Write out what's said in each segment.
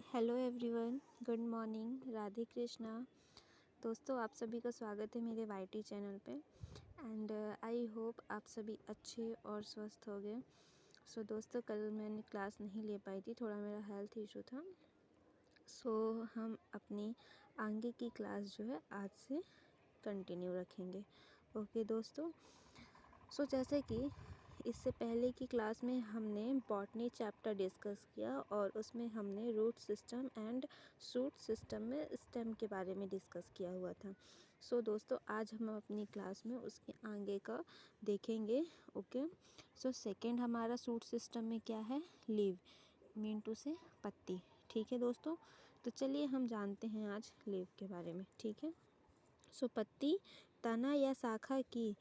Hello everyone, good morning, Radhe Krishna. दोस्तों, आप सभी का स्वागत है मेरे वाईटी चैनल पे। एंड आई होप आप सभी अच्छे और स्वस्थ हो गए। दोस्तों, कल मैंने क्लास नहीं ले पाई थी, थोड़ा मेरा हेल्थ इशू था। हम अपनी आगे की क्लास जो है आज से कंटिन्यू रखेंगे। ओके दोस्तों, जैसे कि इससे पहले की क्लास में हमने बॉटनी चैप्टर डिस्कस किया और उसमें हमने root system and shoot system में स्टेम के बारे में डिस्कस किया हुआ था। दोस्तों, आज हम अपनी क्लास में उसके आगे का देखेंगे। ओके, सेकंड हमारा शूट सिस्टम में क्या है? लीव, मीन टू से पत्ती। ठीक है दोस्तों, तो चलिए हम जानते हैं आज लीव के बारे में। ठीक है, पत्ती तना या शाखा की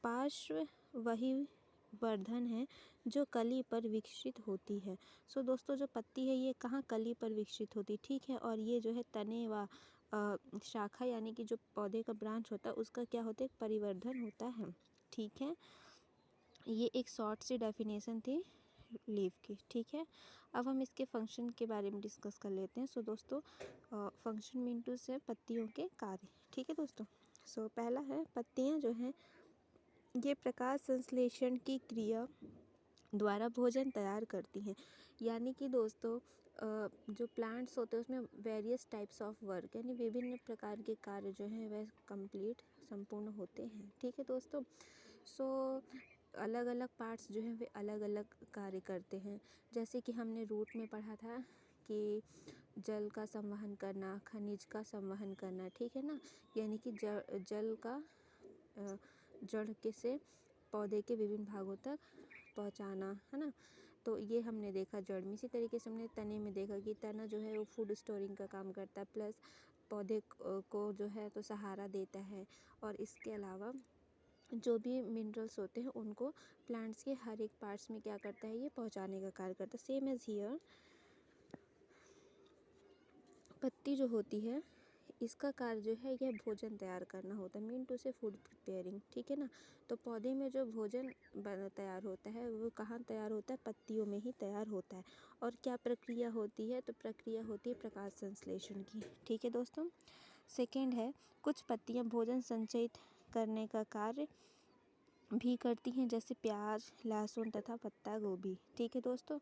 पार्श्व वही वर्धन है जो कली पर विकसित होती है। दोस्तों, जो पत्ती है ये कहाँ कली पर विकसित होती है। ठीक है, और ये जो है तने व शाखा यानी कि जो पौधे का ब्रांच होता है उसका क्या होता है? परिवर्धन होता है। ठीक है, ये एक शॉर्ट सी डेफिनेशन थी लीव की। ठीक है, अब हम इसके फंक्शन के बारे में डिस्कस कर लेते हैं। दोस्तों, फंक्शन मीन टू से पत्तियों के कार्य। ठीक है दोस्तों, पहला है पत्तियां जो हैं ये प्रकाश संश्लेषण की क्रिया द्वारा भोजन तैयार करती हैं। यानी कि दोस्तों, जो प्लांट्स होते हैं उसमें वेरियस टाइप्स ऑफ वर्क यानी विभिन्न प्रकार के कार्य जो हैं वह संपूर्ण होते हैं। ठीक है दोस्तों, अलग अलग पार्ट्स जो हैं वे अलग अलग कार्य करते हैं। जैसे कि हमने रूट में पढ़ा था कि जल का संवहन करना, खनिज का संवहन करना। ठीक है ना, यानी कि जल का जड़ के से पौधे के विभिन्न भागों तक पहुंचाना, है ना। तो ये हमने देखा जड़ में। इसी तरीके से हमने तने में देखा कि तना जो है वो फूड स्टोरिंग का काम करता है, प्लस पौधे को जो है तो सहारा देता है। और इसके अलावा जो भी मिनरल्स होते हैं उनको प्लांट्स के हर एक पार्ट्स में क्या करता है? ये पहुंचाने का कार्य करता है। सेम एज हियर, पत्ती जो होती है इसका कार्य जो है यह भोजन तैयार करना होता है, मीन टू से फूड प्रिपेयरिंग। ठीक है ना, तो पौधे में जो भोजन तैयार होता है वो कहाँ तैयार होता है? पत्तियों में ही तैयार होता है। और क्या प्रक्रिया होती है? तो प्रक्रिया होती है प्रकाश संश्लेषण की। ठीक है दोस्तों, सेकेंड है कुछ पत्तियां भोजन संचयित करने का कार्य भी करती हैं, जैसे प्याज, लहसुन तथा पत्ता गोभी। ठीक है दोस्तों,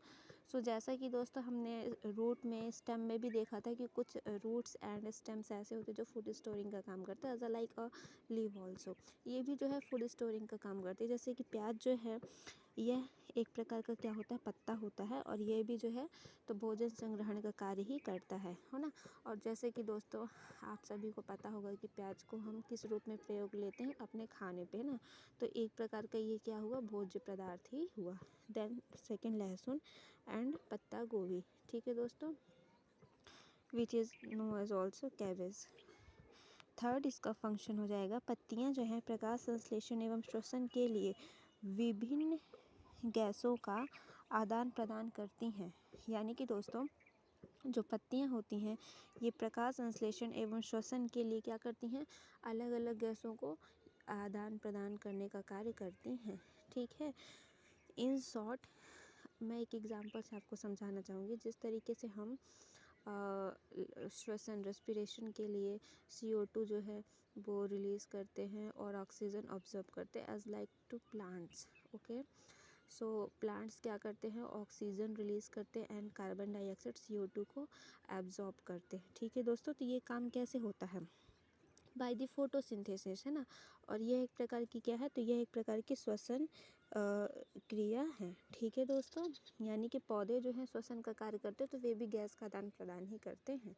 जैसा कि दोस्तों हमने रूट में स्टेम में भी देखा था कि कुछ रूट्स एंड स्टेम्स ऐसे होते हैं जो फूड स्टोरिंग का काम करते हैं, as a like a leave also. ये भी जो है फूड स्टोरिंग का काम करते हैं। जैसे कि प्याज जो है यह एक प्रकार का क्या होता है? पत्ता होता है, और ये भी जो है तो भोजन संग्रहण का कार्य ही करता है ना। और जैसे कि दोस्तों आप सभी को पता होगा कि प्याज को हम किस रूप में प्रयोग लेते हैं? अपने खाने पे, है ना। तो एक प्रकार का ये क्या हुआ? भोज्य पदार्थ ही हुआ। देन सेकंड, लहसुन एंड पत्ता गोभी। ठीक है दोस्तों, which is known as also cabbage. Third इसका फंक्शन हो जाएगा पत्तियां जो हैं प्रकाश संश्लेषण एवं श्वसन के लिए विभिन्न गैसों का आदान प्रदान करती हैं। यानी कि दोस्तों, जो पत्तियां होती हैं ये प्रकाश संश्लेषण एवं श्वसन के लिए क्या करती हैं? अलग अलग गैसों को आदान प्रदान करने का कार्य करती हैं। ठीक है, इन शॉर्ट मैं एक एग्जांपल से आपको समझाना चाहूँगी। जिस तरीके से हम श्वसन रेस्पिरेशन के लिए CO2 जो है वो रिलीज़ करते हैं और ऑक्सीजन ऑब्जर्व करते हैं, as like to plants. Okay, plants क्या करते हैं? ऑक्सीजन रिलीज़ करते हैं एंड कार्बन डाइऑक्साइड CO2 को एब्जॉर्ब करते हैं। ठीक है दोस्तों, तो ये काम कैसे होता है? बाय द फोटोसिंथेसिस, है ना। और यह एक प्रकार की क्या है? तो यह एक प्रकार की श्वसन क्रिया है। ठीक है दोस्तों, यानी कि पौधे जो हैं श्वसन का कार्य करते हैं तो वे भी गैस का आदान प्रदान ही करते हैं।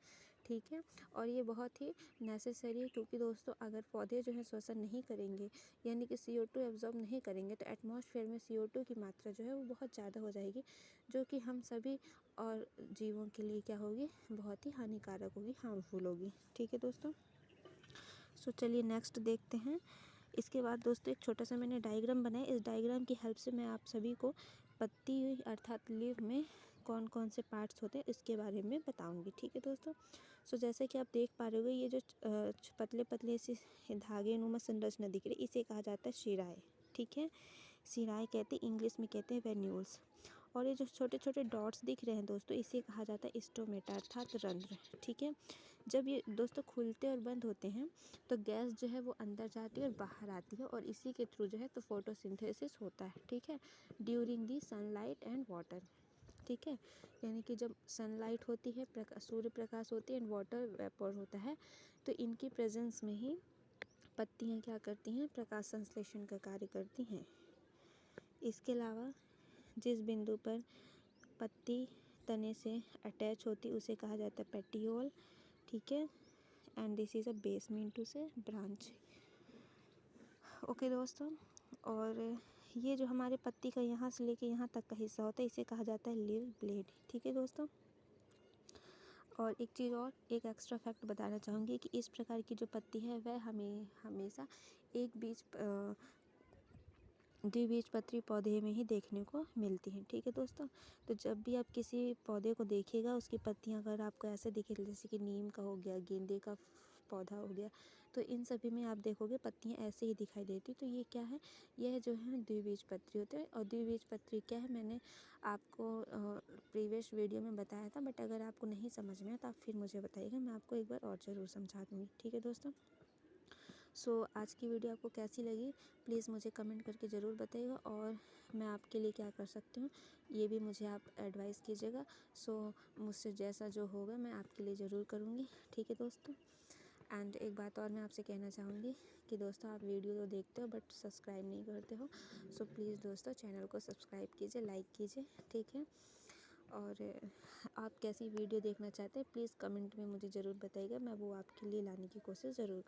ठीक है, और ये बहुत ही नेसेसरी है, क्योंकि दोस्तों अगर पौधे जो हैं श्वसन नहीं करेंगे यानी कि CO2 एब्जॉर्ब नहीं करेंगे तो एटमॉस्फेयर में CO2 की मात्रा जो है वो बहुत ज़्यादा हो जाएगी, जो कि हम सभी और जीवों के लिए क्या होगी? बहुत ही हानिकारक होगी, हार्मफुल होगी। ठीक है दोस्तों, चलिए नेक्स्ट देखते हैं। इसके बाद दोस्तों एक छोटा सा मैंने डायग्राम बनाया। इस डायग्राम की हेल्प से मैं आप सभी को पत्ती अर्थात लीव में कौन कौन से पार्ट्स होते हैं इसके बारे में बताऊंगी। ठीक है दोस्तों, जैसे कि आप देख पा रहे हो ये जो पतले पतले से धागे नुमा संरचना दिख रही है इसे कहा जाता है शिराएँ। ठीक है, शिराएँ कहते हैं, इंग्लिश में कहते हैं वेन्यूल्स। और ये जो छोटे छोटे डॉट्स दिख रहे हैं दोस्तों, इसे कहा जाता है स्टोमेटा अर्थात रंध्र। ठीक है, जब ये दोस्तों खुलते और बंद होते हैं तो गैस जो है वो अंदर जाती है और बाहर आती है, और इसी के थ्रू जो है तो फोटोसिंथेसिस होता है। ठीक है, during the sunlight and water. ठीक है, यानी कि जब सनलाइट होती है, सूर्य प्रकाश होती है, एंड वाटर वेपर होता है, तो इनकी प्रेजेंस में ही पत्तियाँ क्या करती हैं, प्रकाश संश्लेषण का कार्य करती हैं। इसके अलावा जिस बिंदु पर पत्ती तने से अटैच होती उसे कहा जाता है पेटियोल। ठीक है, and this is a basement to say branch. Okay दोस्तों, और ये जो हमारे पत्ती का यहाँ से लेके यहाँ तक का हिस्सा होता है इसे कहा जाता है लीव ब्लेड। ठीक है दोस्तों, और एक चीज़ और, एक एक्स्ट्रा फैक्ट बताना चाहूँगी कि इस प्रकार की जो पत्ती है वह हमें हमेशा एक द्विबीजपत्री पौधे में ही देखने को मिलती हैं। ठीक है दोस्तों, तो जब भी आप किसी पौधे को देखिएगा उसकी पत्तियां अगर आपको ऐसे दिखे, जैसे कि नीम का हो गया, गेंदे का पौधा हो गया, तो इन सभी में आप देखोगे पत्तियां ऐसे ही दिखाई देती। तो ये क्या है, यह जो है द्विबीजपत्री होते हैं। और द्विबीजपत्री क्या है मैंने आपको प्रीवियस वीडियो में बताया था, बट अगर आपको नहीं समझ में आया तो आप फिर मुझे बताइएगा, मैं आपको एक बार और ज़रूर समझा दूँगी। ठीक है दोस्तों, आज की वीडियो आपको कैसी लगी प्लीज़ मुझे कमेंट करके ज़रूर बताइएगा, और मैं आपके लिए क्या कर सकती हूँ ये भी मुझे आप एडवाइस कीजिएगा। मुझसे जैसा जो होगा मैं आपके लिए ज़रूर करूँगी। ठीक है दोस्तों, एंड एक बात और मैं आपसे कहना चाहूँगी कि दोस्तों आप वीडियो तो देखते हो बट सब्सक्राइब नहीं करते हो, प्लीज़ दोस्तों चैनल को सब्सक्राइब कीजिए, लाइक कीजिए। ठीक है, और आप कैसी वीडियो देखना चाहते हैं प्लीज़ कमेंट में मुझे ज़रूर बताइएगा, मैं वो आपके लिए लाने की कोशिश ज़रूर